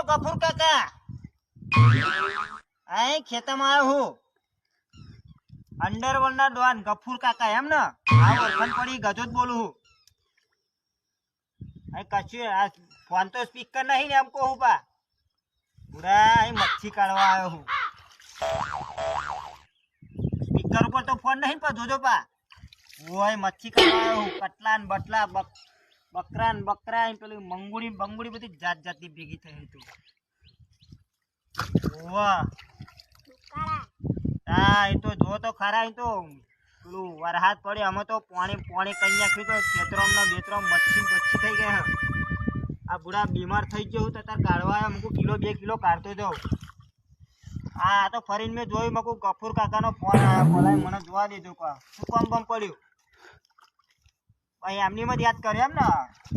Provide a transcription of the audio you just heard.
ગફુર કાકા અહીં ખેતરમાં આવ્યો હું અંડરવર્લ્ડના ડોન ગફુર કાકા એમ ને આ ઓળખાણ પડી ગજો જ બોલું હું અહીં કશું આ ફોન તો સ્પીકર નહીં ને એમ કહું પા પૂરા અહીં મચ્છી કાઢવા આવ્યો હું સ્પીકર ઉપર તો ફોન નહીં પા જોજો પા ઓય મચ્છી કાઢવા આવ્યો હું કટલા ને બટલા બકરા ને બકરા પેલી બંગુડી બધી જાત જાતની ભેગી થઈ તું ઓવા હા એ તો જો તો ખરા તો પેલું વરસાદ પડે અમે તો પાણી કઈ નાખ્યું તો ખેતરોમ ને બેતરોમ મચ્છી થઈ ગયા આ બુડા બીમાર થઈ ગયો તો તાર કાઢવા અમુક કિલો 2 કિલો કાઢતો જાઉં હા તો ફરીને મેં જોયું મકું ગફુર કાકાનો ફોન આવ્યો બોલાય મને જોવા દીધું શું કામ પડ્યું ભાઈ એમની મત યાદ કરે એમ ને